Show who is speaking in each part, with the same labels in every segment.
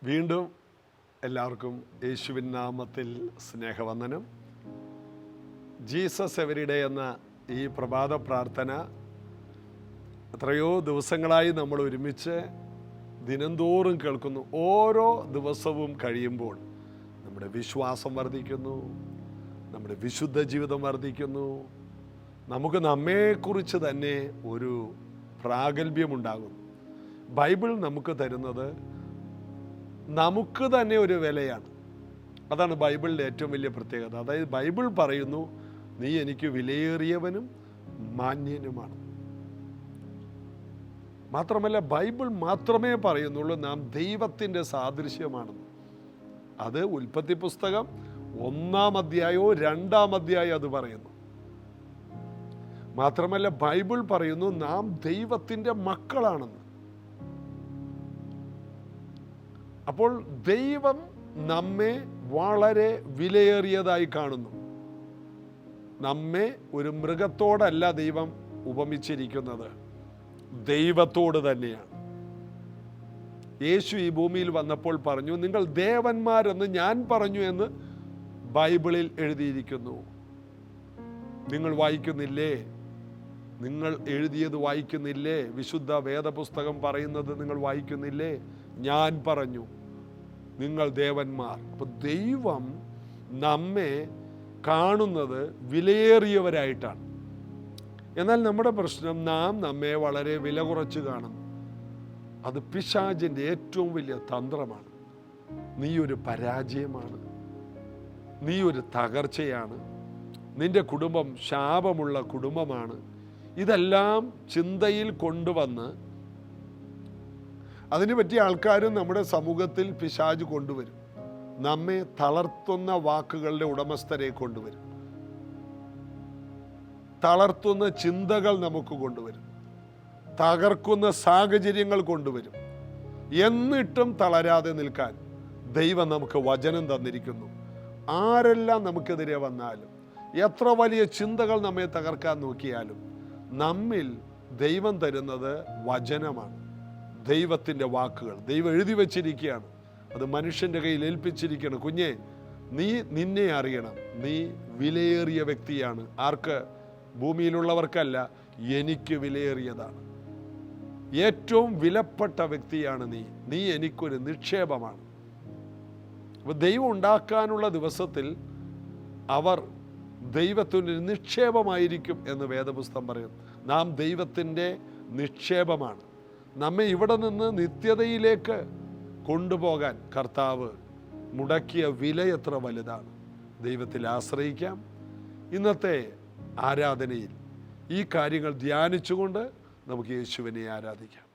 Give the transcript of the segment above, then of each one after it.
Speaker 1: വീണ്ടും എല്ലാവർക്കും യേശുവിൻ നാമത്തിൽ സ്നേഹവന്ദനം. ജീസസ് എവരിഡേ എന്ന ഈ പ്രഭാത പ്രാർത്ഥന എത്രയോ ദിവസങ്ങളായി നമ്മൾ ഒരുമിച്ച് ദിനംതോറും കേൾക്കുന്നു. ഓരോ ദിവസവും കഴിയുമ്പോൾ നമ്മുടെ വിശ്വാസം വർദ്ധിക്കുന്നു, നമ്മുടെ വിശുദ്ധ ജീവിതം വർദ്ധിക്കുന്നു, നമുക്ക് നമ്മെക്കുറിച്ച് തന്നെ ഒരു പ്രാഗൽഭ്യമുണ്ടാകുന്നു. ബൈബിൾ നമുക്ക് തരുന്നത് നമുക്ക് തന്നെ ഒരു വിലയാണ്. അതാണ് ബൈബിളിൻ്റെ ഏറ്റവും വലിയ പ്രത്യേകത. അതായത് ബൈബിൾ പറയുന്നു, നീ എനിക്ക് വിലയേറിയവനും മാന്യനുമാണ്. മാത്രമല്ല, ബൈബിൾ മാത്രമേ പറയുന്നുള്ളൂ നാം ദൈവത്തിൻ്റെ സാദൃശ്യമാണെന്ന്. അത് ഉൽപ്പത്തി പുസ്തകം 1-ാം അധ്യായമോ 2-ാം അധ്യായം അത് പറയുന്നു. മാത്രമല്ല, ബൈബിൾ പറയുന്നു നാം ദൈവത്തിൻ്റെ മക്കളാണെന്ന്. അപ്പോൾ ദൈവം നമ്മെ വളരെ വിലയേറിയതായി കാണുന്നു. നമ്മെ ഒരു മൃഗത്തോടല്ല ദൈവം ഉപമിച്ചിരിക്കുന്നത്, ദൈവത്തോട് തന്നെയാണ്. യേശു ഈ ഭൂമിയിൽ വന്നപ്പോൾ പറഞ്ഞു, നിങ്ങൾ ദേവന്മാരെന്ന് ഞാൻ പറഞ്ഞു എന്ന് ബൈബിളിൽ എഴുതിയിരിക്കുന്നു. നിങ്ങൾ വായിക്കുന്നില്ലേ? നിങ്ങൾ എഴുതിയത് വായിക്കുന്നില്ലേ? വിശുദ്ധ വേദപുസ്തകം പറയുന്നത് നിങ്ങൾ വായിക്കുന്നില്ലേ? ഞാൻ പറഞ്ഞു നിങ്ങൾ ദേവന്മാർ. അപ്പോൾ ദൈവം നമ്മെ കാണുന്നത് വിലയേറിയവരായിട്ടാണ്. എന്നാൽ നമ്മുടെ പ്രശ്നം, നാം നമ്മെ വളരെ വില കുറച്ച് കാണുന്നു. അത് പിശാചിൻ്റെ ഏറ്റവും വലിയ തന്ത്രമാണ്. നീ ഒരു പരാജയമാണ്, നീ ഒരു തകർച്ചയാണ്, നിന്റെ കുടുംബം ശാപമുള്ള കുടുംബമാണ്. ഇതെല്ലാം ചിന്തയിൽ കൊണ്ടുവന്ന് അതിനു പറ്റിയ ആൾക്കാരും നമ്മുടെ സമൂഹത്തിൽ പിശാച് കൊണ്ടുവരും. നമ്മെ തളർത്തുന്ന വാക്കുകളുടെ ഉടമസ്ഥരെ കൊണ്ടുവരും, തളർത്തുന്ന ചിന്തകൾ നമുക്ക് കൊണ്ടുവരും, തകർക്കുന്ന സാഹചര്യങ്ങൾ കൊണ്ടുവരും. എന്നിട്ടും തളരാതെ നിൽക്കാൻ ദൈവം നമുക്ക് വചനം തന്നിരിക്കുന്നു. ആരെല്ലാം നമുക്കെതിരെ വന്നാലും, എത്ര വലിയ ചിന്തകൾ നമ്മെ തകർക്കാൻ നോക്കിയാലും, നമ്മിൽ ദൈവം തരുന്നത് വചനമാണ്, ദൈവത്തിൻ്റെ വാക്കുകൾ. ദൈവം എഴുതി വച്ചിരിക്കുകയാണ്, അത് മനുഷ്യൻ്റെ കയ്യിൽ ഏൽപ്പിച്ചിരിക്കുകയാണ്. കുഞ്ഞെ, നീ നിന്നെ അറിയണം, നീ വിലയേറിയ വ്യക്തിയാണ്. ആർക്ക്? ഭൂമിയിലുള്ളവർക്കല്ല, എനിക്ക് വിലയേറിയതാണ്. ഏറ്റവും വിലപ്പെട്ട വ്യക്തിയാണ് നീ. നീ എനിക്കൊരു നിക്ഷേപമാണ്. അപ്പോൾ ദൈവം ഉണ്ടാക്കാനുള്ള ദിവസത്തിൽ അവർ ദൈവത്തിൻ്റെ നിക്ഷേപമായിരിക്കും എന്ന് വേദപുസ്തകം പറയും. നാം ദൈവത്തിൻ്റെ നിക്ഷേപമാണ്. നമ്മെ ഇവിടെ നിന്ന് നിത്യതയിലേക്ക് കൊണ്ടുപോകാൻ കർത്താവ് മുടക്കിയ വില എത്ര വലുതാണ്. ദൈവത്തിൽ ആശ്രയിക്കാം. ഇന്നത്തെ ആരാധനയിൽ ഈ കാര്യങ്ങൾ ധ്യാനിച്ചുകൊണ്ട് നമുക്ക് യേശുവിനെ ആരാധിക്കാം.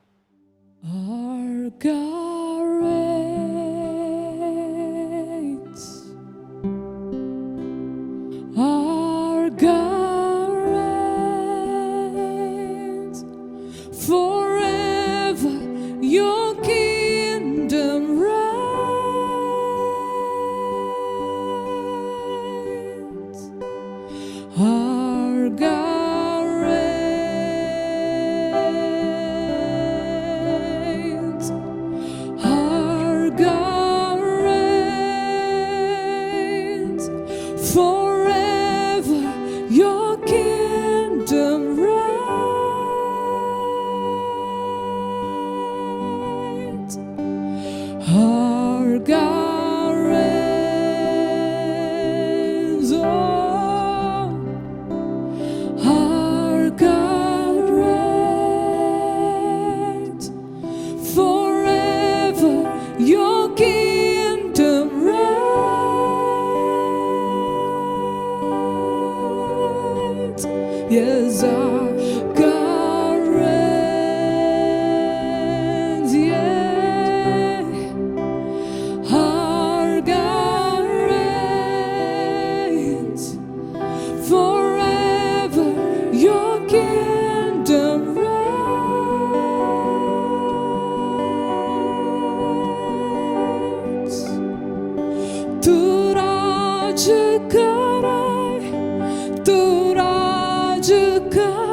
Speaker 2: Yes, our God reigns, yeah. Our God reigns forever. Your kingdom reigns. Tu Raj Karai, Tu Raj Karai.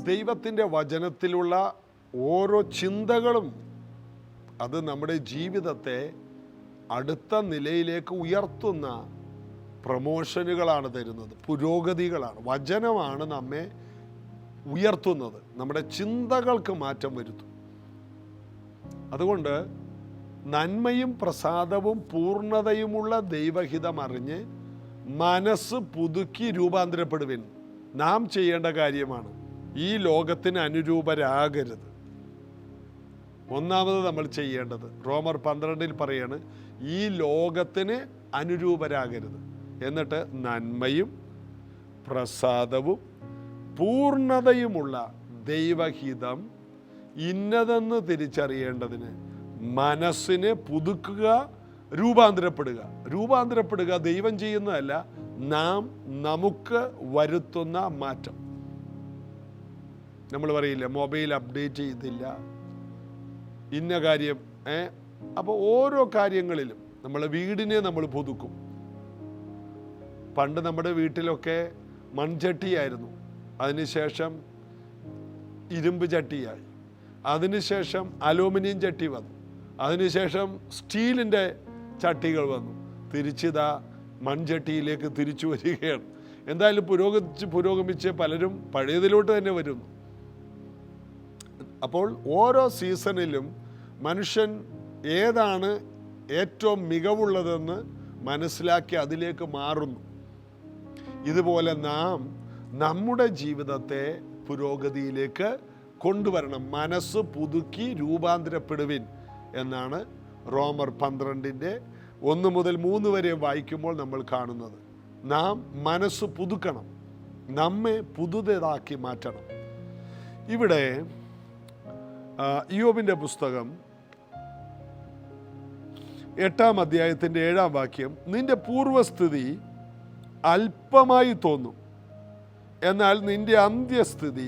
Speaker 1: ദൈവത്തിൻ്റെ വചനത്തിലുള്ള ഓരോ ചിന്തകളും അത് നമ്മുടെ ജീവിതത്തെ അടുത്ത നിലയിലേക്ക് ഉയർത്തുന്ന പ്രമോഷനുകളാണ് തരുന്നത്, പുരോഗതികളാണ്. വചനമാണ് നമ്മെ ഉയർത്തുന്നത്, നമ്മുടെ ചിന്തകൾക്ക് മാറ്റം വരുത്തും. അതുകൊണ്ട് നന്മയും പ്രസാദവും പൂർണ്ണതയുമുള്ള ദൈവഹിതം അറിഞ്ഞ് മനസ്സ് പുതുക്കി രൂപാന്തരപ്പെടുവിൻ നാം ചെയ്യേണ്ട കാര്യമാണ്. ഈ ലോകത്തിന് അനുരൂപരാകരുത്. ഒന്നാമത് നമ്മൾ ചെയ്യേണ്ടത് റോമർ 12 പറയാണ്, ഈ ലോകത്തിന് അനുരൂപരാകരുത്. എന്നിട്ട് നന്മയും പ്രസാദവും പൂർണ്ണതയുമുള്ള ദൈവഹിതം ഇന്നതെന്ന് തിരിച്ചറിയേണ്ടതിന് മനസ്സിനെ പുതുക്കുക, രൂപാന്തരപ്പെടുക. ദൈവം ചെയ്യുന്നതല്ല, നാം നമുക്ക് വരുത്തുന്ന മാറ്റം. നമ്മൾ പറയില്ല മൊബൈൽ അപ്ഡേറ്റ് ചെയ്തില്ല, ഇന്ന കാര്യം. അപ്പോൾ ഓരോ കാര്യങ്ങളിലും നമ്മൾ വീടിനെ നമ്മൾ പുതുക്കും. പണ്ട് നമ്മുടെ വീട്ടിലൊക്കെ മൺചട്ടിയായിരുന്നു, അതിനുശേഷം ഇരുമ്പ് ചട്ടിയായി, അതിനുശേഷം അലൂമിനിയം ചട്ടി വന്നു, അതിനുശേഷം സ്റ്റീലിൻ്റെ ചട്ടികൾ വന്നു, തിരിച്ചിതാ മൺചട്ടിയിലേക്ക് തിരിച്ചു വരികയാണ്. എന്തായാലും പുരോഗമിച്ച് പലരും പഴയതിലോട്ട് തന്നെ വരുന്നു. അപ്പോൾ ഓരോ സീസണിലും മനുഷ്യൻ ഏതാണ് ഏറ്റവും മികവുള്ളതെന്ന് മനസ്സിലാക്കി അതിലേക്ക് മാറുന്നു. ഇതുപോലെ നാം നമ്മുടെ ജീവിതത്തെ പുരോഗതിയിലേക്ക് കൊണ്ടുവരണം. മനസ്സ് പുതുക്കി രൂപാന്തരപ്പെടുവിൻ എന്നാണ് റോമർ 12 1 മുതൽ 3 വരെ വായിക്കുമ്പോൾ നമ്മൾ കാണുന്നത്. നാം മനസ്സ് പുതുക്കണം, നമ്മെ പുതുതാക്കി മാറ്റണം. ഇവിടെ ഇയ്യോബിൻ്റെ പുസ്തകം 8-ാം അധ്യായത്തിൻ്റെ 7-ാം വാക്യം, നിന്റെ പൂർവസ്ഥിതി അല്പമായി തോന്നും, എന്നാൽ നിന്റെ അന്ത്യസ്ഥിതി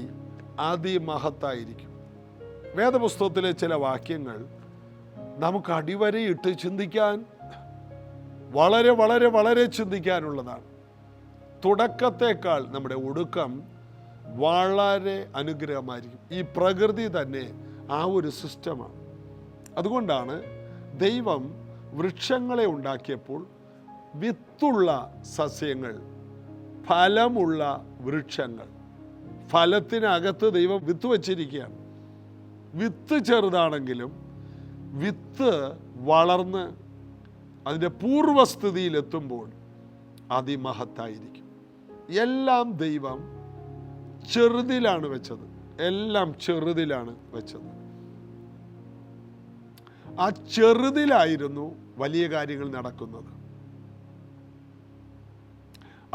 Speaker 1: അതിമഹത്തായിരിക്കും. വേദപുസ്തകത്തിലെ ചില വാക്യങ്ങൾ നമുക്ക് അടിവരയിട്ട് ചിന്തിക്കാൻ വളരെ വളരെ വളരെ ചിന്തിക്കാനുള്ളതാണ്. തുടക്കത്തേക്കാൾ നമ്മുടെ ഒടുക്കം വളരെ അനുഗ്രഹമായിരിക്കും. ഈ പ്രകൃതി തന്നെ ആ ഒരു സിസ്റ്റമാണ്. അതുകൊണ്ടാണ് ദൈവം വൃക്ഷങ്ങളെ ഉണ്ടാക്കിയപ്പോൾ വിത്തുള്ള സസ്യങ്ങൾ ഫലമുള്ള വൃക്ഷങ്ങൾ. ഫലത്തിനകത്ത് ദൈവം വിത്ത് വച്ചിരിക്കുകയാണ്. വിത്ത് ചെറുതാണെങ്കിലും വിത്ത് വളർന്ന് അതിൻ്റെ പൂർവസ്ഥിതിയിലെത്തുമ്പോൾ അതിമഹത്തായിരിക്കും. എല്ലാം ദൈവം ചെറുതിലാണ് വെച്ചത്. എല്ലാം ചെറുതിലാണ് വെച്ചത്. ആ ചെറുതിലായിരുന്നു വലിയ കാര്യങ്ങൾ നടക്കുന്നത്.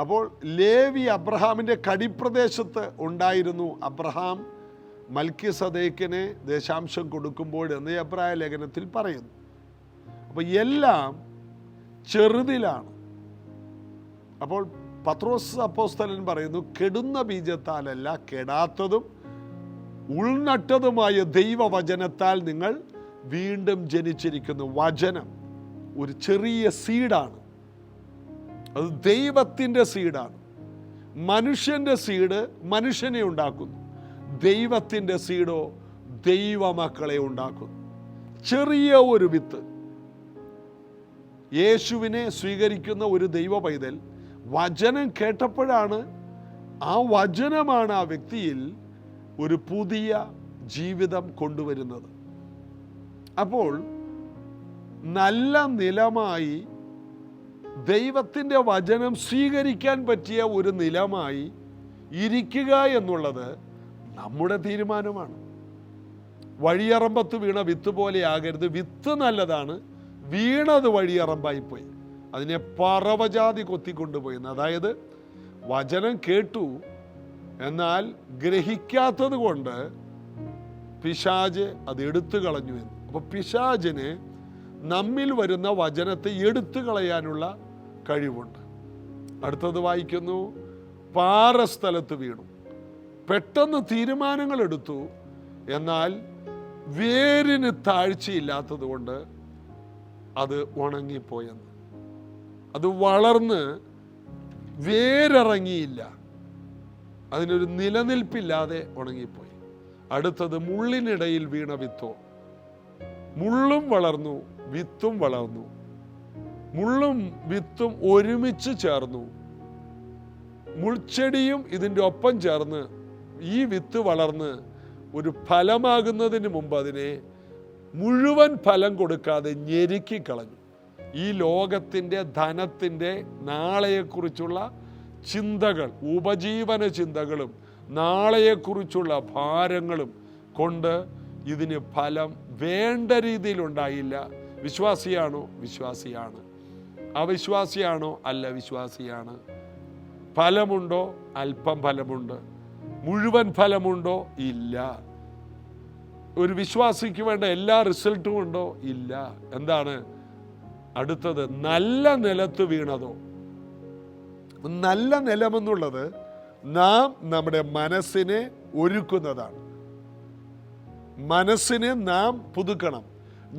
Speaker 1: അപ്പോൾ ലേവി അബ്രഹാമിൻ്റെ കടിപ്രദേശത്ത് ഉണ്ടായിരുന്നു. അബ്രഹാം മൽക്കിസദേക്കിനെ ദശാംശം കൊടുക്കുമ്പോൾ എന്ന് എബ്രായ ലേഖനത്തിൽ പറയുന്നു. അപ്പോൾ എല്ലാം ചെറുതിലാണ്. അപ്പോൾ പത്രോസ് അപ്പോസ്തലൻ പറയുന്നു, കെടുന്ന ബീജത്താലല്ല, കെടാത്തതും ഉൾനട്ടതുമായ ദൈവവചനത്താൽ നിങ്ങൾ വീണ്ടും ജനിച്ചിരിക്കുന്നു. വചനം ഒരു ചെറിയ സീഡാണ്. അത് ദൈവത്തിൻ്റെ സീഡാണ്. മനുഷ്യൻ്റെ സീഡ് മനുഷ്യനെ ഉണ്ടാക്കുന്നു. ദൈവത്തിൻ്റെ സീഡോ ദൈവമക്കളെ ഉണ്ടാക്കുന്നു. ചെറിയ ഒരു വിത്ത്. യേശുവിനെ സ്വീകരിക്കുന്ന ഒരു ദൈവ പൈതൽ വചനം കേട്ടപ്പോഴാണ്, ആ വചനമാണ് ആ വ്യക്തിയിൽ ഒരു പുതിയ ജീവിതം കൊണ്ടുവരുന്നത്. അപ്പോൾ നല്ല നിലമായി ദൈവത്തിൻ്റെ വചനം സ്വീകരിക്കാൻ പറ്റിയ ഒരു നിലമായി ഇരിക്കുക എന്നുള്ളത് നമ്മുടെ തീരുമാനമാണ്. വഴിയറമ്പത്ത് വീണ വിത്ത് പോലെ ആകരുത്. വിത്ത് നല്ലതാണ്, വീണത് വഴിയറമ്പായിപ്പോയി. അതിനെ പറവജാതി കൊത്തിക്കൊണ്ടുപോയി. അതായത് വചനം കേട്ടു, എന്നാൽ ഗ്രഹിക്കാത്തത് കൊണ്ട് പിശാച് അത് എടുത്തു കളഞ്ഞു എന്ന്. അപ്പോൾ പിശാചിന് നമ്മിൽ വരുന്ന വചനത്തെ എടുത്തു കളയാനുള്ള കഴിവുണ്ട്. അടുത്തത് വായിക്കുന്നു, പാറസ്ഥലത്ത് വീണു. പെട്ടെന്ന് തീരുമാനങ്ങൾ എടുത്തു, എന്നാൽ വേരിന് താഴ്ചയില്ലാത്തത് കൊണ്ട് അത് ഉണങ്ങിപ്പോയെന്ന്. അത് വളർന്ന് വേരിറങ്ങിയില്ല, അതിനൊരു നിലനിൽപ്പില്ലാതെ ഉണങ്ങിപ്പോയി. അടുത്തത് മുള്ളിനിടയിൽ വീണ വിത്തോ. മുള്ളും വളർന്നു, വിത്തും വളർന്നു. മുള്ളും വിത്തും ഒരുമിച്ച് ചേർന്നു. മുൾച്ചെടിയും ഇതിൻ്റെ ഒപ്പം ചേർന്ന് ഈ വിത്ത് വളർന്ന് ഒരു ഫലമാകുന്നതിന് മുമ്പ് അതിനെ മുഴുവൻ ഫലം കൊടുക്കാതെ ഞെരുക്കിക്കളഞ്ഞു. ഈ ലോകത്തിൻ്റെ ധനത്തിൻ്റെ നാളെയെക്കുറിച്ചുള്ള ചിന്തകൾ, ഉപജീവന ചിന്തകളും നാളെയെക്കുറിച്ചുള്ള ഭാരങ്ങളും കൊണ്ട് ഇതിന് ഫലം വേണ്ട രീതിയിലുണ്ടായില്ല. വിശ്വാസിയാണോ? വിശ്വാസിയാണ്. അവിശ്വാസിയാണോ? അല്ല, വിശ്വാസിയാണ്. ഫലമുണ്ടോ? അല്പം ഫലമുണ്ട്. മുഴുവൻ ഫലമുണ്ടോ? ഇല്ല. ഒരു വിശ്വാസിക്ക് വേണ്ട എല്ലാ റിസൾട്ടും ഉണ്ടോ? ഇല്ല. എന്താണ് അടുത്തത്? നല്ല നിലത്ത് വീണതോ. നല്ല നിലമെന്നുള്ളത് നാം നമ്മുടെ മനസ്സിനെ ഒരുക്കുന്നതാണ്. മനസ്സിനെ നാം പുതുക്കണം.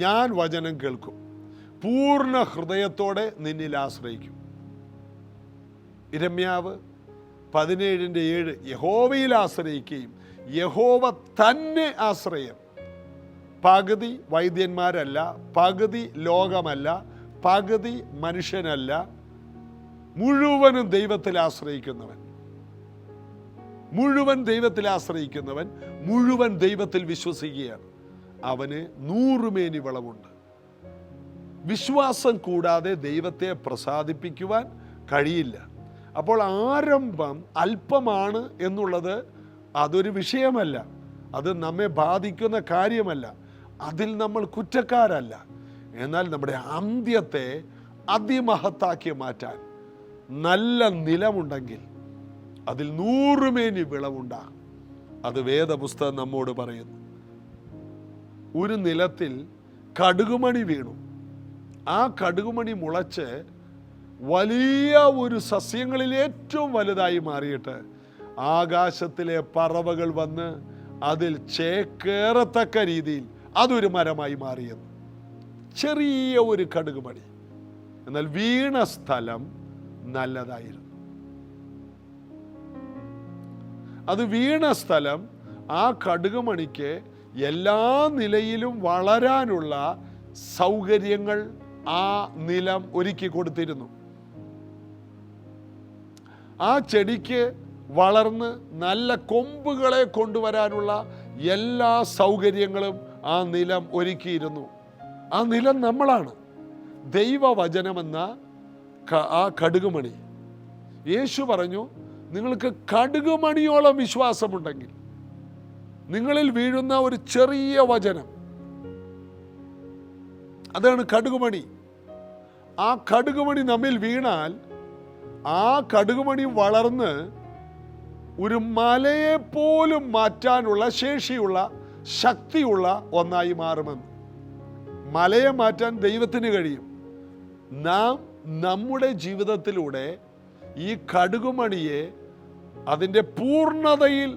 Speaker 1: ഞാൻ വചനം കേൾക്കും, പൂർണ്ണ ഹൃദയത്തോടെ നിന്നിൽ ആശ്രയിക്കും. ഇരമ്യാവ് 17:7 യഹോവയിൽ ആശ്രയിക്കുകയും യഹോവ തന്നെ ആശ്രയം. പകുതി വൈദ്യന്മാരല്ല, പകുതി ലോകമല്ല, പകുതി മനുഷ്യനല്ല, മുഴുവനും ദൈവത്തിൽ ആശ്രയിക്കുന്നവൻ. മുഴുവൻ ദൈവത്തിൽ ആശ്രയിക്കുന്നവൻ മുഴുവൻ ദൈവത്തിൽ വിശ്വസിക്കുകയാണ്. അവന് 100 മേനി വിളവുണ്ട്. വിശ്വാസം കൂടാതെ ദൈവത്തെ പ്രസാദിപ്പിക്കുവാൻ കഴിയില്ല. അപ്പോൾ ആരംഭം അല്പമാണ് എന്നുള്ളത് അതൊരു വിഷയമല്ല, അത് നമ്മെ ബാധിക്കുന്ന കാര്യമല്ല, അതിൽ നമ്മൾ കുറ്റക്കാരല്ല. എന്നാൽ നമ്മുടെ അന്ത്യത്തെ അതിമഹത്താക്കി മാറ്റാൻ നല്ല നിലമുണ്ടെങ്കിൽ അതിൽ 100 മേനി വിളവുണ്ടാകും. അത് വേദപുസ്തകം നമ്മോട് പറയുന്നു. ഒരു നിലത്തിൽ കടുകുമണി വീണു. ആ കടുകുമണി മുളച്ച് വലിയ ഒരു സസ്യങ്ങളിൽ ഏറ്റവും വലുതായി മാറിയിട്ട് ആകാശത്തിലെ പറവകൾ വന്ന് അതിൽ ചേക്കേറത്തക്ക രീതിയിൽ അതൊരു മരമായി മാറിയെന്ന്. ചെറിയ ഒരു കടുകുമണി, എന്നാൽ വീണ സ്ഥലം നല്ലതായിരുന്നു. അത് വീണ സ്ഥലം ആ കടുകുമണിക്ക് എല്ലാ നിലയിലും വളരാനുള്ള സൗകര്യങ്ങൾ ആ നിലം ഒരുക്കി കൊടുത്തിരുന്നു. ആ ചെടിക്ക് വളർന്ന് നല്ല കൊമ്പുകളെ കൊണ്ടുവരാനുള്ള എല്ലാ സൗകര്യങ്ങളും ആ നിലം ഒരുക്കിയിരുന്നു. ആ നിലം നമ്മളാണ്. ദൈവവചനമെന്ന ആ കടുകുമണി. യേശു പറഞ്ഞു, നിങ്ങൾക്ക് കടുകുമണിയോളം വിശ്വാസമുണ്ടെങ്കിൽ നിങ്ങളിൽ വീഴുന്ന ഒരു ചെറിയ വചനം, അതാണ് കടുകുമണി. ആ കടുകുമണി നമ്മിൽ വീണാൽ ആ കടുകുമണി വളർന്ന് ഒരു മലയെ പോലും മാറ്റാനുള്ള ശേഷിയുള്ള, ശക്തിയുള്ള ഒന്നായി മാറുമെന്ന്. മലയെ മാറ്റാൻ ദൈവത്തിന് കഴിയും. നാം നമ്മുടെ ജീവിതത്തിലൂടെ ഈ കടുകുമണിയെ അതിൻ്റെ പൂർണ്ണതയിൽ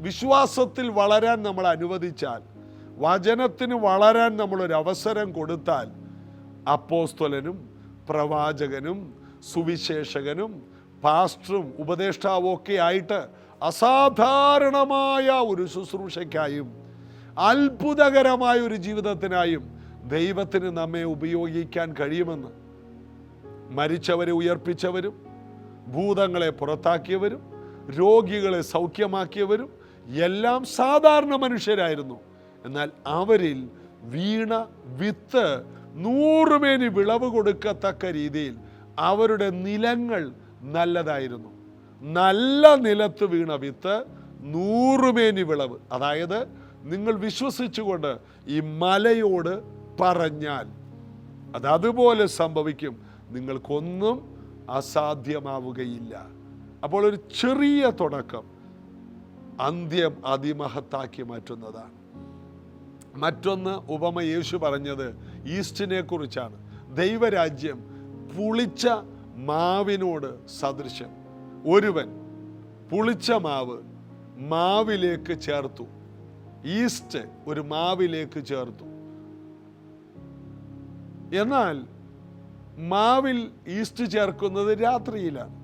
Speaker 1: വിശ്വാസത്തിൽ വളരാൻ നമ്മൾ അനുവദിച്ചാൽ, വചനത്തിന് വളരാൻ നമ്മളൊരു അവസരം കൊടുത്താൽ, അപ്പോസ്തലനും പ്രവാചകനും സുവിശേഷകനും പാസ്റ്ററും ഉപദേഷ്ടാവും ഒക്കെ ആയിട്ട് അസാധാരണമായ ഒരു ശുശ്രൂഷയ്ക്കായും അത്ഭുതകരമായ ഒരു ജീവിതത്തിനായും ദൈവത്തിന് നമ്മെ ഉപയോഗിക്കാൻ കഴിയുമെന്ന്. മരിച്ചവരെ ഉയർപ്പിച്ചവരും ഭൂതങ്ങളെ പുറത്താക്കിയവരും രോഗികളെ സൗഖ്യമാക്കിയവരും എല്ലാം സാധാരണ മനുഷ്യരായിരുന്നു. എന്നാൽ അവരിൽ വീണ വിത്ത് 100 മേനി വിളവ് കൊടുക്കത്തക്ക രീതിയിൽ അവരുടെ നിലങ്ങൾ നല്ലതായിരുന്നു. നല്ല നിലത്ത് വീണ വിത്ത് 100 മേനി വിളവ്. അതായത് നിങ്ങൾ വിശ്വസിച്ചുകൊണ്ട് ഈ മലയോട് പറഞ്ഞാൽ അതതുപോലെ സംഭവിക്കും, നിങ്ങൾക്കൊന്നും അസാധ്യമാവുകയില്ല. അപ്പോൾ ഒരു ചെറിയ തുടക്കം അന്ത്യം അതിമഹത്താക്കി മാറ്റുന്നതാണ്. മറ്റൊന്ന് ഉപമ യേശു പറഞ്ഞത് ഈസ്റ്റിനെ കുറിച്ചാണ്. ദൈവരാജ്യം പുളിച്ച മാവിനോട് സദൃശം. ഒരുവൻ പുളിച്ച മാവിലേക്ക് ചേർത്തു. ഈസ്റ്റ് ഒരു മാവിലേക്ക് ചേർത്തു. എന്നാൽ മാവിൽ ഈസ്റ്റ് ചേർക്കുന്നത് രാത്രിയിലാണ്.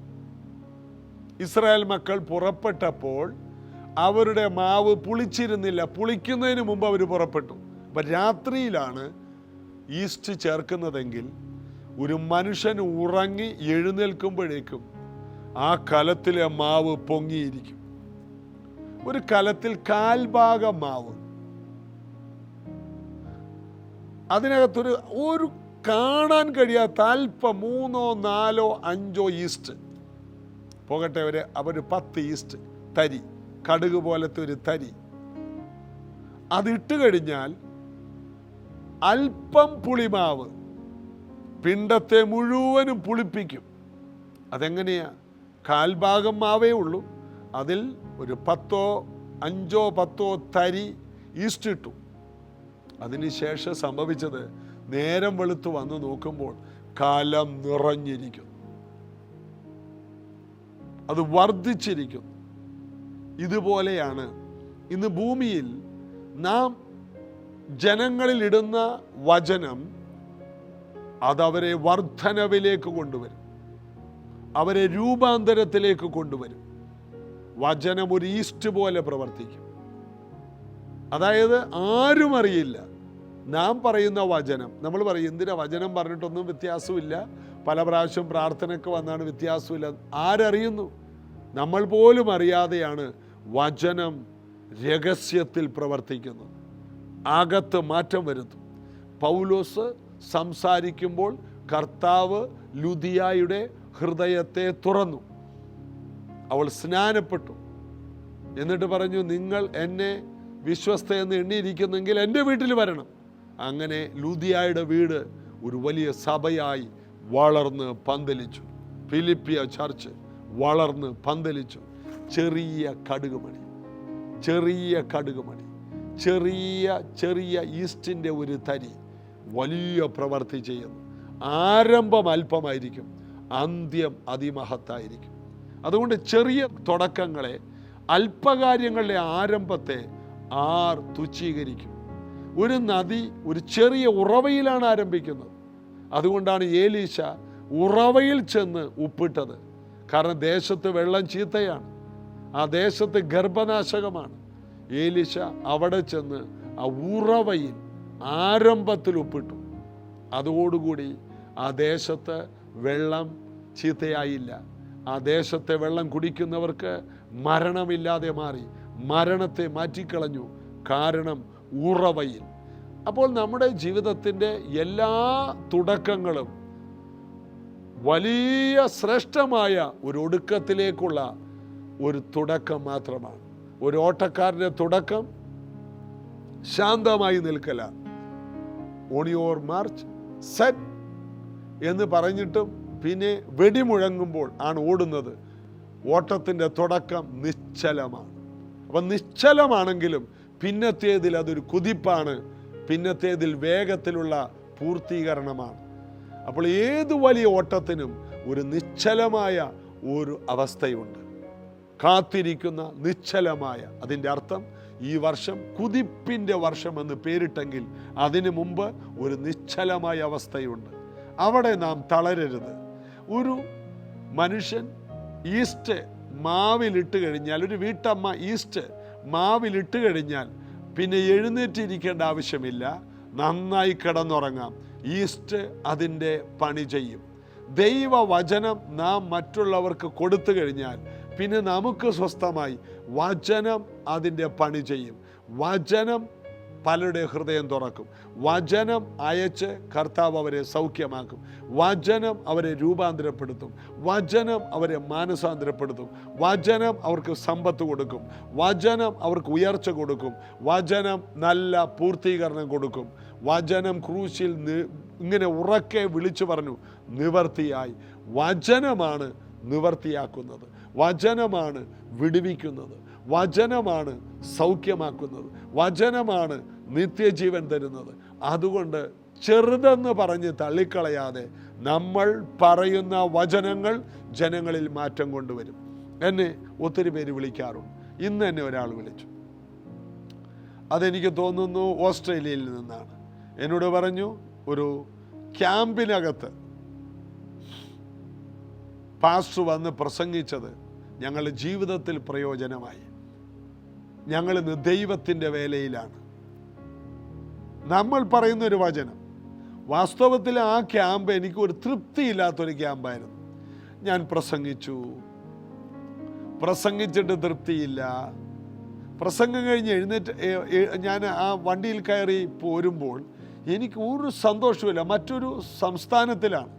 Speaker 1: ഇസ്രായേൽ മക്കൾ പുറപ്പെട്ടപ്പോൾ അവരുടെ മാവ് പുളിച്ചിരുന്നില്ല. പുളിക്കുന്നതിന് മുമ്പ് അവർ പുറപ്പെട്ടു. അപ്പം രാത്രിയിലാണ് ഈസ്റ്റ് ചേർക്കുന്നതെങ്കിൽ ഒരു മനുഷ്യൻ ഉറങ്ങി എഴുന്നേൽക്കുമ്പോഴേക്കും ആ കലത്തിലെ മാവ് പൊങ്ങിയിരിക്കും. ഒരു കലത്തിൽ 1/4 മാവ്, അതിനകത്തൊരു ഒരു കാണാൻ കഴിയാത്ത അല്പം 3, 4, 5 ഈസ്റ്റ് പോകട്ടെ, അവർ 10 ഈസ്റ്റ് തരി, കടുക് പോലത്തെ ഒരു തരി അതിട്ട് കഴിഞ്ഞാൽ അല്പം പുളിമാവ് പിണ്ടത്തെ മുഴുവനും പുളിപ്പിക്കും. അതെങ്ങനെയാ? 1/4 മാവേ ഉള്ളൂ, അതിൽ ഒരു 5, 10 തരി ഈസ്റ്റ് ഇട്ടു. അതിനുശേഷം സംഭവിച്ചത്, നേരം വെളുത്ത് വന്ന് നോക്കുമ്പോൾ കലം നിറഞ്ഞിരിക്കുന്നു, അത് വർദ്ധിച്ചിരിക്കുന്നു. ഇതുപോലെയാണ് ഇന്ന് ഭൂമിയിൽ നാം ജനങ്ങളിൽ ഇടുന്ന വചനം, അതവരെ വർധനവിലേക്ക് കൊണ്ടുവരും, അവരെ രൂപാന്തരത്തിലേക്ക് കൊണ്ടുവരും. വചനം ഒരു ഈസ്റ്റ് പോലെ പ്രവർത്തിക്കും. അതായത് ആരും അറിയില്ല നാം പറയുന്ന വചനം. നമ്മൾ പറയും, എന്തിനാ വചനം പറഞ്ഞിട്ടൊന്നും വ്യത്യാസമില്ല, പല പ്രാവശ്യം പ്രാർത്ഥനയ്ക്ക് വന്നാണ് വ്യത്യാസമില്ല. ആരറിയുന്നു? നമ്മൾ പോലും അറിയാതെയാണ് വചനം രഹസ്യത്തിൽ പ്രവർത്തിക്കുന്നത്, അകത്ത് മാറ്റം വരുത്തും. പൗലോസ് സംസാരിക്കുമ്പോൾ കർത്താവ് ലുദിയായുടെ ഹൃദയത്തെ തുറന്നു. അവൾ സ്നാനപ്പെട്ടു. എന്നിട്ട് പറഞ്ഞു, നിങ്ങൾ എന്നെ വിശ്വസ്തയെന്ന് എണ്ണിയിരിക്കുന്നെങ്കിൽ എൻ്റെ വീട്ടിൽ വരണം. അങ്ങനെ ലുദിയായുടെ വീട് ഒരു വലിയ സഭയായി വളർന്ന് പന്തലിച്ചു. ഫിലിപ്പിയ ചർച്ച് വളർന്ന് പന്തലിച്ചു. ചെറിയ കടുകുമണി, ചെറിയ ഈസ്റ്റിൻ്റെ ഒരു തരി വലിയ പ്രവൃത്തി ചെയ്യുന്നു. ആരംഭം അല്പമായിരിക്കും, അന്ത്യം അതിമഹത്തായിരിക്കും. അതുകൊണ്ട് ചെറിയ തുടക്കങ്ങളെ, അല്പകാര്യങ്ങളുടെ ആരംഭത്തെ ആർ തുച്ഛീകരിക്കും? ഒരു നദി ഒരു ചെറിയ ഉറവയിലാണ് ആരംഭിക്കുന്നത്. അതുകൊണ്ടാണ് ഏലീശ ഉറവയിൽ ചെന്ന് ഉപ്പിട്ടത്. കാരണം ദേശത്ത് വെള്ളം ചീത്തയാണ്, ആ ദേശത്ത് ഗർഭനാശകമാണ്. ഏലീശ അവിടെ ചെന്ന് ആ ഉറവയിൽ ആരംഭത്തിൽ ഉപ്പിട്ടു. അതോടുകൂടി ആ ദേശത്ത് വെള്ളം ചീത്തയായില്ല, ആ ദേശത്തെ വെള്ളം കുടിക്കുന്നവർക്ക് മരണമില്ലാതെ മാറി. മരണത്തെ മാറ്റിക്കളഞ്ഞു. കാരണം ഉറവയിൽ. അപ്പോൾ നമ്മുടെ ജീവിതത്തിൻ്റെ എല്ലാ തുടക്കങ്ങളും വലിയ ശ്രേഷ്ഠമായ ഒരു ഒടുക്കത്തിലേക്കുള്ള ഒരു തുടക്കം മാത്രമാണ്. ഒരു ഓട്ടക്കാരൻ്റെ തുടക്കം ശാന്തമായി നിൽക്കല. ഓൺ യുവർ മാർച്ച് സെറ്റ് എന്ന് പറഞ്ഞിട്ടും പിന്നെ വെടിമുഴങ്ങുമ്പോൾ ആണ് ഓടുന്നത്. ഓട്ടത്തിൻ്റെ തുടക്കം നിശ്ചലമാണ്. അപ്പം നിശ്ചലമാണെങ്കിലും പിന്നത്തേതിൽ അതൊരു കുതിപ്പാണ്, പിന്നത്തേതിൽ വേഗത്തിലുള്ള പൂർത്തീകരണമാണ്. അപ്പോൾ ഏത് വലിയ ഓട്ടത്തിനും ഒരു നിശ്ചലമായ ഒരു അവസ്ഥയുണ്ട്. കാത്തിരിക്കുന്ന നിശ്ചലമായ, അതിൻ്റെ അർത്ഥം ഈ വർഷം കുതിപ്പിൻ്റെ വർഷമെന്ന് പേരിട്ടെങ്കിൽ അതിനു മുമ്പ് ഒരു നിശ്ചലമായ അവസ്ഥയുണ്ട്. അവിടെ നാം തളരരുത്. ഒരു മനുഷ്യൻ ഈസ്റ്റ് മാവിലിട്ട് കഴിഞ്ഞാൽ, ഒരു വീട്ടമ്മ ഈസ്റ്റ് മാവിലിട്ട് കഴിഞ്ഞാൽ പിന്നെ എഴുന്നേറ്റിരിക്കേണ്ട ആവശ്യമില്ല, നന്നായി കിടന്നുറങ്ങാം. ഈസ്റ്റ് അതിൻ്റെ പണി ചെയ്യും. ദൈവവചനം നാം മറ്റുള്ളവർക്ക് കൊടുത്തു കഴിഞ്ഞാൽ പിന്നെ നമുക്ക് സ്വസ്ഥമായി വചനം അതിൻ്റെ പണി ചെയ്യും. വചനം പലരുടെ ഹൃദയം തുറക്കും. വചനം അയച്ച് കർത്താവ് അവരെ സൗഖ്യമാക്കും. വചനം അവരെ രൂപാന്തരപ്പെടുത്തും. വചനം അവരെ മാനസാന്തരപ്പെടുത്തും. വചനം അവർക്ക് സമ്പത്ത് കൊടുക്കും. വചനം അവർക്ക് ഉയർച്ച കൊടുക്കും. വചനം നല്ല പൂർത്തീകരണം കൊടുക്കും. വചനം ക്രൂശിൽ ഇങ്ങനെ ഉറക്കെ വിളിച്ചു പറഞ്ഞു, നിവർത്തിയായി. വചനമാണ് നിവർത്തിയാക്കുന്നത്. വചനമാണ് വിടുവിക്കുന്നത്. വചനമാണ് സൗഖ്യമാക്കുന്നത്. വചനമാണ് നിത്യജീവൻ തരുന്നത്. അതുകൊണ്ട് ചെറുതെന്ന് പറഞ്ഞ് തള്ളിക്കളയാതെ നമ്മൾ പറയുന്ന വചനങ്ങൾ ജനങ്ങളിൽ മാറ്റം കൊണ്ടുവരും. എന്നെ ഒത്തിരി പേര് വിളിക്കാറുണ്ട്. ഇന്ന് എന്നെ ഒരാൾ വിളിച്ചു. അതെനിക്ക് തോന്നുന്നു ഓസ്ട്രേലിയയിൽ നിന്നാണ്. എന്നോട് പറഞ്ഞു, ഒരു ക്യാമ്പിനകത്ത് പാസ്റ്റർ വന്ന് പ്രസംഗിച്ചത് ഞങ്ങളുടെ ജീവിതത്തിൽ പ്രയോജനമായി. ഞങ്ങളിന്ന് ദൈവത്തിൻ്റെ വേലയിലാണ്. നമ്മൾ പറയുന്നൊരു വചനം, വാസ്തവത്തിൽ ആ ക്യാമ്പ് എനിക്ക് ഒരു തൃപ്തിയില്ലാത്തൊരു ക്യാമ്പായിരുന്നു. ഞാൻ പ്രസംഗിച്ചിട്ട് തൃപ്തിയില്ല. പ്രസംഗം കഴിഞ്ഞ് എഴുന്നേറ്റ് ഞാൻ ആ വണ്ടിയിൽ കയറി പോരുമ്പോൾ എനിക്ക് ഒരു സന്തോഷമില്ല. മറ്റൊരു സംസ്ഥാനത്തിലാണ്.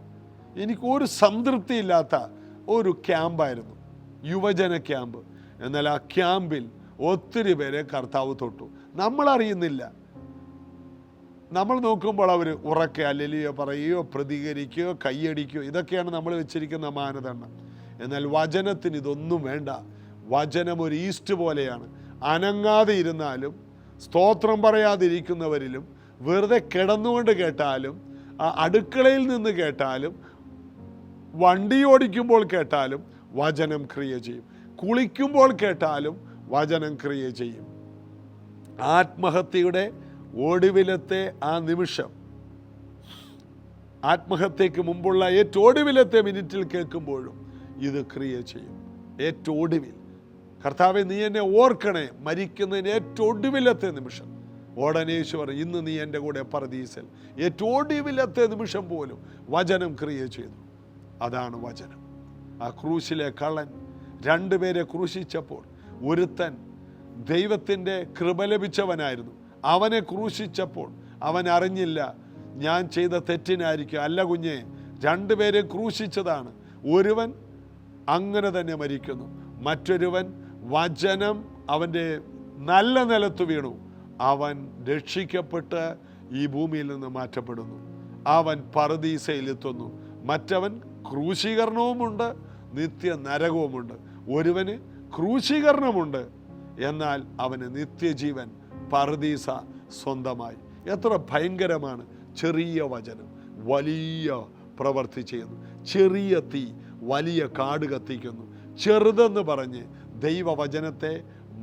Speaker 1: എനിക്ക് ഒരു സംതൃപ്തിയില്ലാത്ത ഒരു ക്യാമ്പായിരുന്നു, യുവജന ക്യാമ്പ്. എന്നാൽ ആ ക്യാമ്പിൽ ഒത്തിരി പേരെ കർത്താവ് തൊട്ടു. നമ്മളറിയുന്നില്ല. നമ്മൾ നോക്കുമ്പോൾ അവർ ഉറക്കെ ഹല്ലേലൂയ പറയുകയോ പ്രതികരിക്കുകയോ കൈയടിക്കുകയോ, ഇതൊക്കെയാണ് നമ്മൾ വെച്ചിരിക്കുന്ന മാനദണ്ഡം. എന്നാൽ വചനത്തിന് ഇതൊന്നും വേണ്ട. വചനം ഒരു ഈസ്റ്റ് പോലെയാണ്. അനങ്ങാതെ ഇരുന്നാലും, സ്തോത്രം പറയാതിരിക്കുന്നവരിലും, വെറുതെ കിടന്നുകൊണ്ട് കേട്ടാലും, അടുക്കളയിൽ നിന്ന് കേട്ടാലും, വണ്ടി ഓടിക്കുമ്പോൾ കേട്ടാലും വചനം ക്രിയ ചെയ്യും. കുളിക്കുമ്പോൾ കേട്ടാലും വചനം ക്രിയ ചെയ്യും. ആത്മഹത്യയുടെ ഒടുവിലത്തെ ആ നിമിഷം, ആത്മഹത്യക്ക് മുമ്പുള്ള ഏറ്റവും ഒടുവിലത്തെ മിനിറ്റിൽ കേൾക്കുമ്പോഴും ഇത് ക്രിയ ചെയ്യും. ഏറ്റവും ഒടുവിൽ, കർത്താവെ നീ എന്നെ ഓർക്കണേ, മരിക്കുന്നതിന് ഏറ്റവും ഒടുവിലത്തെ നിമിഷം. ഓടനേശു പറയും, ഇന്ന് നീ എൻ്റെ കൂടെ പർദീസൽ. ഏറ്റവും ഒടുവിലത്തെ നിമിഷം പോലും വചനം ക്രിയ ചെയ്തു. അതാണ് വചനം. ആ ക്രൂശിലെ കള്ളൻ രണ്ടുപേരെ ക്രൂശിച്ചപ്പോൾ ഒരുത്തൻ ദൈവത്തിൻ്റെ കൃപ ലഭിച്ചവനായിരുന്നു. അവനെ ക്രൂശിച്ചപ്പോൾ അവൻ അറിഞ്ഞില്ല ഞാൻ ചെയ്ത തെറ്റിനായിരിക്കും. അല്ല കുഞ്ഞെ, രണ്ടുപേരെ ക്രൂശിച്ചതാണ്. ഒരുവൻ അങ്ങനെ തന്നെ മരിക്കുന്നു, മറ്റൊരുവൻ വചനം അവൻ്റെ നല്ല നിലത്ത് വീണു. അവൻ രക്ഷിക്കപ്പെട്ട് ഈ ഭൂമിയിൽ നിന്ന് മാറ്റപ്പെടുന്നു. അവൻ പറുദീസയിലെത്തുന്നു. മറ്റവൻ ക്രൂശീകരണവുമുണ്ട്, നിത്യ നരകവുമുണ്ട്. ഒരുവന് ക്രൂശീകരണമുണ്ട്, എന്നാൽ അവന് നിത്യജീവൻ, പറുദീസ സ്വന്തമായി. എത്ര ഭയങ്കരമാണ്! ചെറിയ വചനം വലിയ പ്രവൃത്തി ചെയ്യുന്നു. ചെറിയ തീ വലിയ കാട് കത്തിക്കുന്നു. ചെറുതെന്ന് പറഞ്ഞ് ദൈവവചനത്തെ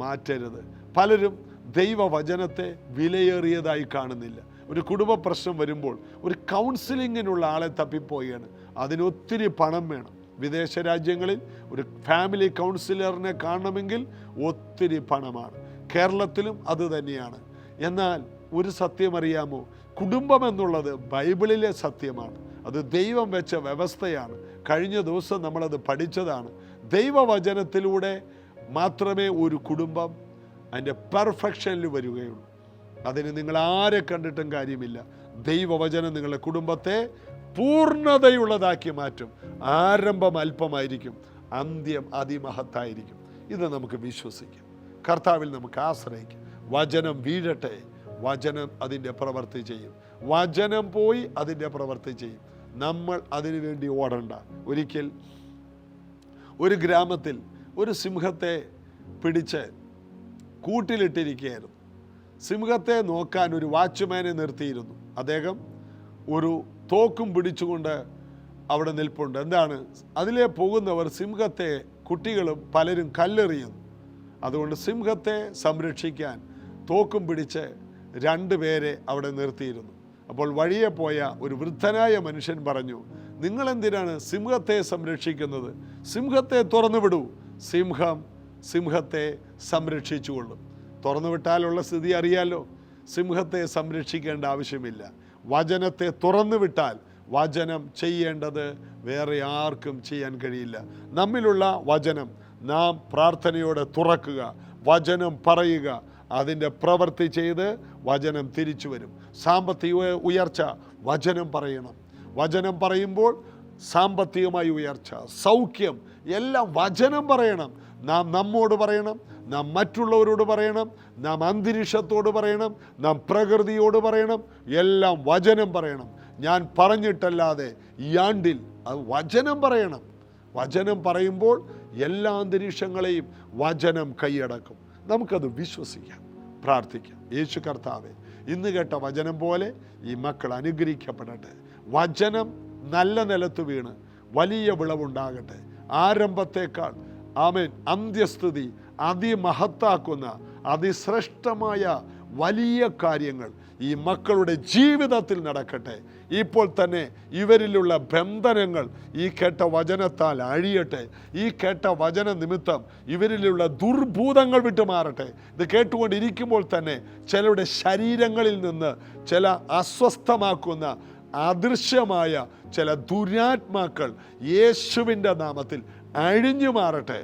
Speaker 1: മാറ്റരുത്. പലരും ദൈവവചനത്തെ വിലയേറിയതായി കാണുന്നില്ല. ഒരു കുടുംബ പ്രശ്നം വരുമ്പോൾ ഒരു കൗൺസിലിങ്ങിനുള്ള ആളെ തപ്പിപ്പോവുകയാണ്. അതിനൊത്തിരി പണം വേണം. വിദേശ രാജ്യങ്ങളിൽ ഒരു ഫാമിലി കൗൺസിലറിനെ കാണണമെങ്കിൽ ഒത്തിരി പണമാണ്. കേരളത്തിലും അത് തന്നെയാണ്. എന്നാൽ ഒരു സത്യം അറിയാമോ? കുടുംബം എന്നുള്ളത് ബൈബിളിലെ സത്യമാണ്. അത് ദൈവം വെച്ച വ്യവസ്ഥയാണ്. കഴിഞ്ഞ ദിവസം നമ്മളത് പഠിച്ചതാണ്. ദൈവവചനത്തിലൂടെ മാത്രമേ ഒരു കുടുംബം അതിൻ്റെ പെർഫെക്ഷനിൽ വരികയുള്ളൂ. അതിന് നിങ്ങൾ ആരെ കണ്ടിട്ടും കാര്യമില്ല. ദൈവവചനം നിങ്ങളുടെ കുടുംബത്തെ പൂർണ്ണതയുള്ളതാക്കി മാറ്റും. ആരംഭം അല്പമായിരിക്കും, അന്ത്യം അതിമഹത്തായിരിക്കും. ഇത് നമുക്ക് വിശ്വസിക്കാം. കർത്താവിൽ നമുക്ക് ആശ്രയിക്കാം. വചനം വീഴട്ടെ, വചനം അതിൻ്റെ പ്രവൃത്തി ചെയ്യും. വചനം പോയി അതിൻ്റെ പ്രവൃത്തി ചെയ്യും. നമ്മൾ അതിനു വേണ്ടി ഓടണ്ട. ഒരിക്കൽ ഒരു ഗ്രാമത്തിൽ ഒരു സിംഹത്തെ പിടിച്ച് കൂട്ടിലിട്ടിരിക്കുകയായിരുന്നു. സിംഹത്തെ നോക്കാൻ ഒരു വാച്ച്മാനെ നിർത്തിയിരുന്നു. അദ്ദേഹം ഒരു തോക്കും പിടിച്ചുകൊണ്ട് അവിടെ നിൽപ്പുണ്ട്. എന്താണ്? അതിലെ പോകുന്നവർ സിംഹത്തെ, കുട്ടികളും പലരും കല്ലെറിയുന്നു. അതുകൊണ്ട് സിംഹത്തെ സംരക്ഷിക്കാൻ തോക്കും പിടിച്ച് 2 പേരെ അവിടെ നിർത്തിയിരുന്നു. അപ്പോൾ വഴിയെ പോയ ഒരു വൃദ്ധനായ മനുഷ്യൻ പറഞ്ഞു, നിങ്ങളെന്തിനാണ് സിംഹത്തെ സംരക്ഷിക്കുന്നത്? സിംഹത്തെ തുറന്നു വിടൂ, സിംഹം സിംഹത്തെ സംരക്ഷിച്ചുകൊള്ളും. തുറന്നു വിട്ടാലുള്ള സ്ഥിതി അറിയാലോ. സിംഹത്തെ സംരക്ഷിക്കേണ്ട ആവശ്യമില്ല. വചനത്തെ തുറന്നു വിട്ടാൽ വചനം ചെയ്യേണ്ടത് വേറെ ആർക്കും ചെയ്യാൻ കഴിയില്ല. നമ്മിലുള്ള വചനം നാം പ്രാർത്ഥനയോടെ തുറക്കുക, വചനം പറയുക, അതിൻ്റെ പ്രവൃത്തി ചെയ്ത് വചനം തിരിച്ചു വരും. സാമ്പത്തിക ഉയർച്ച വചനം പറയണം. വചനം പറയുമ്പോൾ സാമ്പത്തികമായി ഉയർച്ച, സൗഖ്യം എല്ലാം വചനം പറയണം. നാം നമ്മോട് പറയണം, നാം മറ്റുള്ളവരോട് പറയണം, നാം അന്തരീക്ഷത്തോട് പറയണം, നാം പ്രകൃതിയോട് പറയണം. എല്ലാം വചനം പറയണം. ഞാൻ പറഞ്ഞിട്ടല്ലാതെ ഈ ആണ്ടിൽ അത് വചനം പറയണം. വചനം പറയുമ്പോൾ എല്ലാ അന്തരീക്ഷങ്ങളെയും വചനം കൈയടക്കും. നമുക്കത് വിശ്വസിക്കാം, പ്രാർത്ഥിക്കാം. യേശു കർത്താവേ, ഇന്ന് കേട്ട വചനം പോലെ ഈ മക്കൾ അനുഗ്രഹിക്കപ്പെടട്ടെ. വചനം നല്ല നിലത്ത് വീണ് വലിയ വിളവുണ്ടാകട്ടെ. ആരംഭത്തേക്കാൾ ആമേൻ അന്ത്യസ്ഥിതി അതിമഹത്താക്കുന്ന അതിശ്രേഷ്ഠമായ വലിയ കാര്യങ്ങൾ ഈ മക്കളുടെ ജീവിതത്തിൽ നടക്കട്ടെ. ഇപ്പോൾ തന്നെ ഇവരിലുള്ള ബന്ധനങ്ങൾ ഈ കേട്ട വചനത്താൽ അഴിയട്ടെ. ഈ കേട്ട വചന നിമിത്തം ഇവരിലുള്ള ദുർഭൂതങ്ങൾ വിട്ടുമാറട്ടെ. ഇത് കേട്ടുകൊണ്ടിരിക്കുമ്പോൾ തന്നെ ചിലരുടെ ശരീരങ്ങളിൽ നിന്ന് ചില അസ്വസ്ഥമാക്കുന്ന അദൃശ്യമായ ചില ദുരാത്മാക്കൾ യേശുവിൻ്റെ നാമത്തിൽ അഴിഞ്ഞു മാറട്ടെ,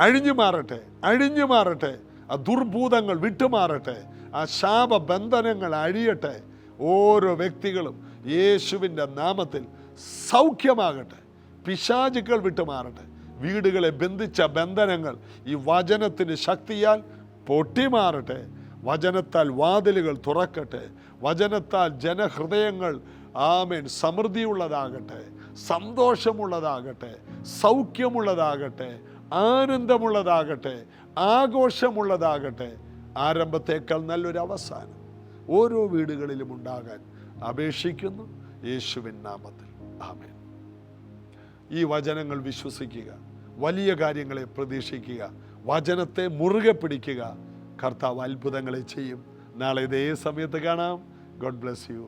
Speaker 1: അഴിഞ്ഞു മാറട്ടെ, അഴിഞ്ഞു മാറട്ടെ. ആ ദുർഭൂതങ്ങൾ വിട്ടുമാറട്ടെ. ആ ശാപബന്ധനങ്ങൾ അഴിയട്ടെ. ഓരോ വ്യക്തികളും യേശുവിൻ്റെ നാമത്തിൽ സൗഖ്യമാകട്ടെ. പിശാചുക്കൾ വിട്ടുമാറട്ടെ. വീടുകളെ ബന്ധിച്ച ബന്ധനങ്ങൾ ഈ വചനത്തിന് ശക്തിയാൽ പൊട്ടിമാറട്ടെ. വചനത്താൽ വാതിലുകൾ തുറക്കട്ടെ. വചനത്താൽ ജനഹൃദയങ്ങൾ ആമേൻ സമൃദ്ധിയുള്ളതാകട്ടെ, സന്തോഷമുള്ളതാകട്ടെ, സൗഖ്യമുള്ളതാകട്ടെ, ആനന്ദമുള്ളതാകട്ടെ, ആഘോഷമുള്ളതാകട്ടെ. ആരംഭത്തേക്കാൾ നല്ലൊരു അവസാനം ഓരോ വീടുകളിലും ഉണ്ടാകാൻ അപേക്ഷിക്കുന്നു യേശുവിൻ നാമത്തിൽ. ആമേൻ. ഈ വചനങ്ങൾ വിശ്വസിക്കുക, വലിയ കാര്യങ്ങളെ പ്രതീക്ഷിക്കുക, വചനത്തെ മുറുകെ പിടിക്കുക. കർത്താവ് അത്ഭുതങ്ങളെ ചെയ്യും. നാളെ ഇതേ സമയത്ത് കാണാം. God bless you.